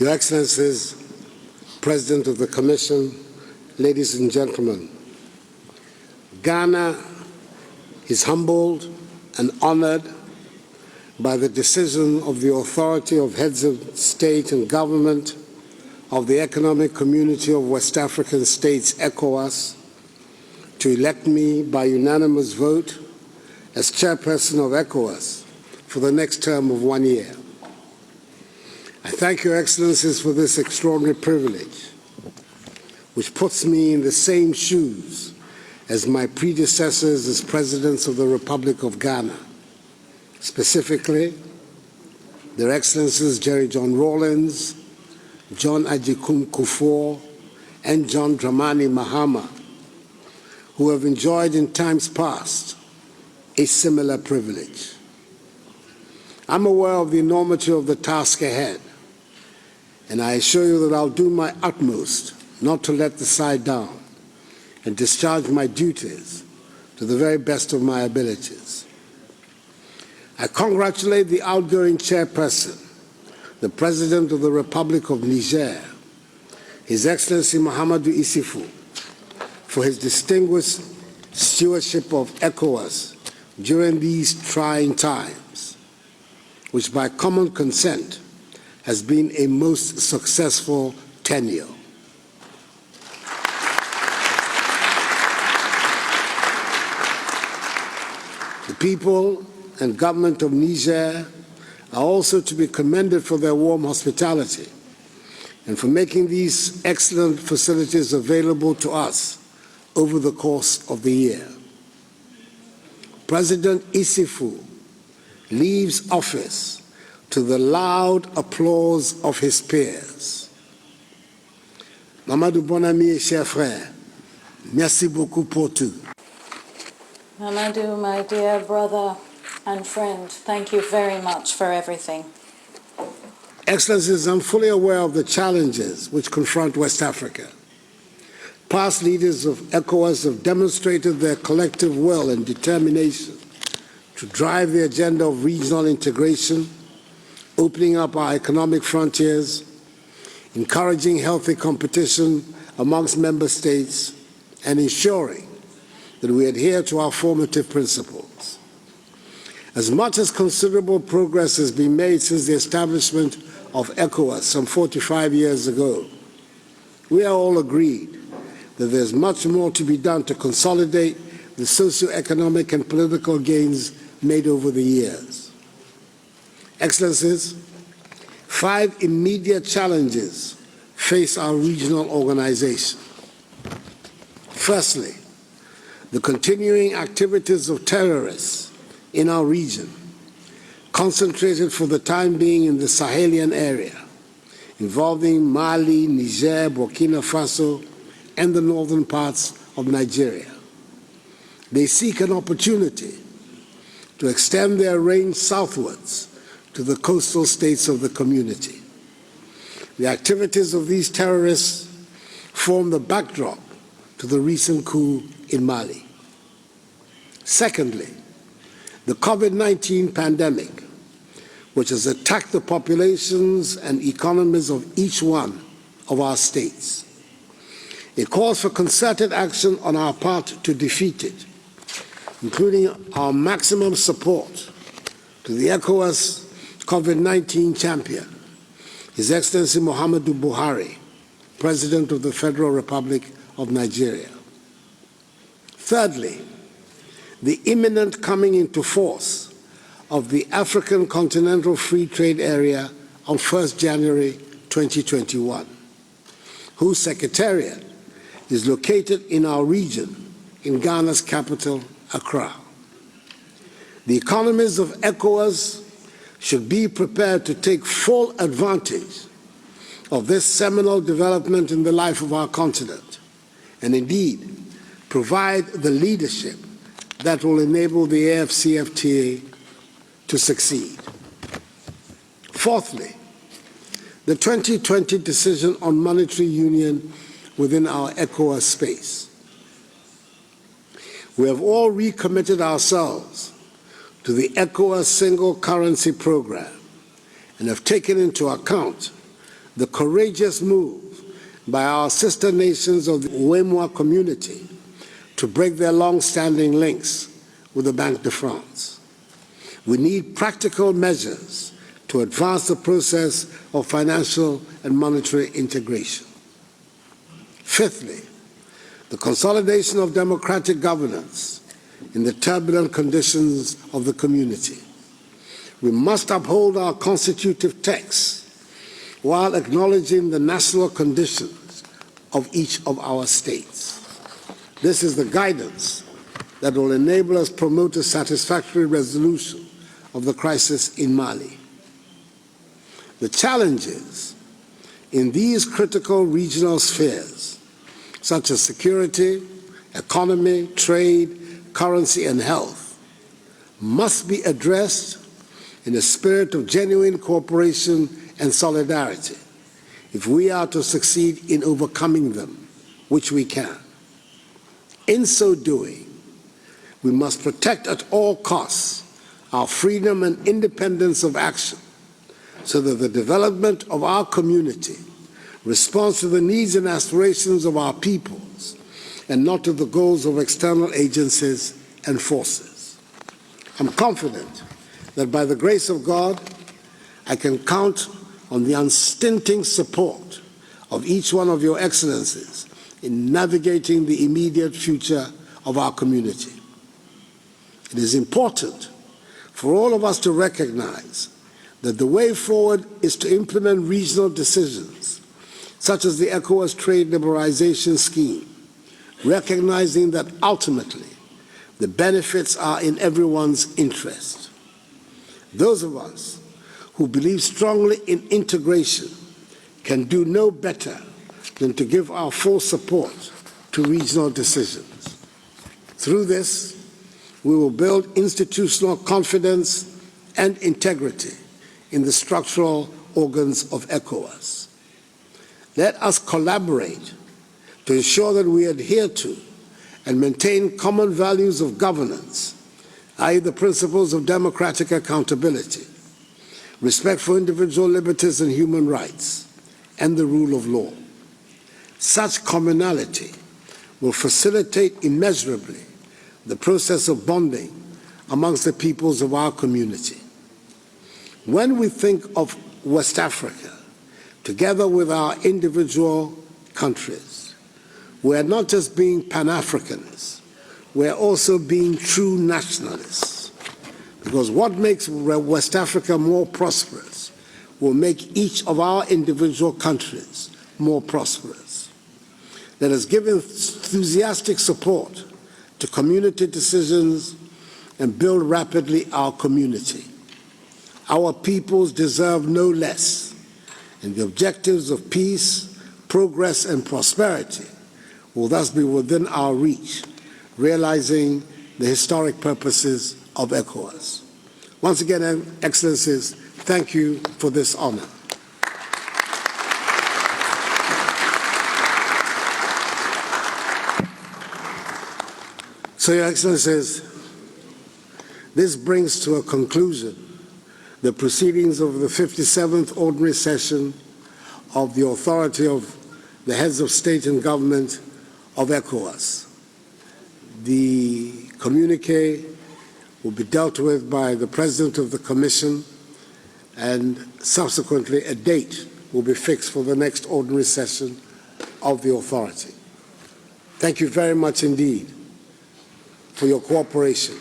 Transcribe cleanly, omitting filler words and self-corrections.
Your Excellencies, President of the Commission, ladies and gentlemen, Ghana is humbled and honored by the decision of the authority of heads of state and government of the Economic Community of West African States, Ecowas, to elect me by unanimous vote as chairperson of Ecowas for the next term of 1 year. I thank Your Excellencies for this extraordinary privilege, which puts me in the same shoes as my predecessors as presidents of the Republic of Ghana, specifically Their Excellencies Jerry John Rawlings, John Agyekum Kufuor, and John Dramani Mahama, who have enjoyed in times past a similar privilege. I'm aware of the enormity of the task ahead, and I assure you that I'll do my utmost not to let the side down and discharge my duties to the very best of my abilities. I congratulate the outgoing chairperson, the President of the Republic of Niger, His Excellency Mahamadou Issoufou, for his distinguished stewardship of ECOWAS during these trying times, which by common consent has been a most successful tenure. The people and government of Niger are also to be commended for their warm hospitality and for making these excellent facilities available to us over the course of the year. President Issoufou leaves office to the loud applause of his peers. Mamadou Bonami et chers frères, merci beaucoup pour tout. Mamadou, my dear brother and friend, thank you very much for everything. Excellencies, I'm fully aware of the challenges which confront West Africa. Past leaders of ECOWAS have demonstrated their collective will and determination to drive the agenda of regional integration, opening up our economic frontiers, encouraging healthy competition amongst member states, and ensuring that we adhere to our formative principles. As much as considerable progress has been made since the establishment of ECOWAS some 45 years ago, we are all agreed that there's much more to be done to consolidate the socio-economic and political gains made over the years. Excellencies, 5 immediate challenges face our regional organization. Firstly, the continuing activities of terrorists in our region, concentrated for the time being in the Sahelian area, involving Mali, Niger, Burkina Faso, and the northern parts of Nigeria. They seek an opportunity to extend their range southwards to the coastal states of the community. The activities of these terrorists form the backdrop to the recent coup in Mali. Secondly, the COVID-19 pandemic, which has attacked the populations and economies of each one of our states. It calls for concerted action on our part to defeat it, including our maximum support to the ECOWAS COVID-19 champion, His Excellency Muhammadu Buhari, President of the Federal Republic of Nigeria. Thirdly, the imminent coming into force of the African Continental Free Trade Area on 1st January 2021, whose secretariat is located in our region, in Ghana's capital, Accra. The economies of ECOWAS should be prepared to take full advantage of this seminal development in the life of our continent, and indeed provide the leadership that will enable the AFCFTA to succeed. Fourthly, the 2020 decision on monetary union within our ECOWAS space. We have all recommitted ourselves to the ECOWAS single currency program and have taken into account the courageous move by our sister nations of the Ouémois community to break their long-standing links with the Banque de France. We need practical measures to advance the process of financial and monetary integration. Fifthly, the consolidation of democratic governance in the turbulent conditions of the community. We must uphold our constitutive texts while acknowledging the national conditions of each of our states. This is the guidance that will enable us to promote a satisfactory resolution of the crisis in Mali. The challenges in these critical regional spheres, such as security, economy, trade, currency, and health, must be addressed in a spirit of genuine cooperation and solidarity if we are to succeed in overcoming them, which we can. In so doing, we must protect at all costs our freedom and independence of action so that the development of our community responds to the needs and aspirations of our peoples and not to the goals of external agencies and forces. I'm confident that by the grace of God, I can count on the unstinting support of each one of your excellencies in navigating the immediate future of our community. It is important for all of us to recognize that the way forward is to implement regional decisions, such as the Ecowas trade liberalization scheme, recognizing that ultimately the benefits are in everyone's interest. Those of us who believe strongly in integration can do no better than to give our full support to regional decisions. Through this, we will build institutional confidence and integrity in the structural organs of ECOWAS. Let us collaborate to ensure that we adhere to and maintain common values of governance, i.e. the principles of democratic accountability, respect for individual liberties and human rights, and the rule of law. Such commonality will facilitate immeasurably the process of bonding amongst the peoples of our community. When we think of West Africa, together with our individual countries, we are not just being Pan-Africanists, we are also being true nationalists. Because what makes West Africa more prosperous will make each of our individual countries more prosperous. Let us give enthusiastic support to community decisions and build rapidly our community. Our peoples deserve no less, and the objectives of peace, progress, and prosperity will thus be within our reach, realizing the historic purposes of ECOWAS. Once again, Excellencies, thank you for this honor. So, Your Excellencies, this brings to a conclusion the proceedings of the 57th Ordinary Session of the Authority of the Heads of State and Government of ECOWAS. The communique will be dealt with by the President of the Commission, and subsequently a date will be fixed for the next Ordinary Session of the Authority. Thank you very much indeed for your cooperation.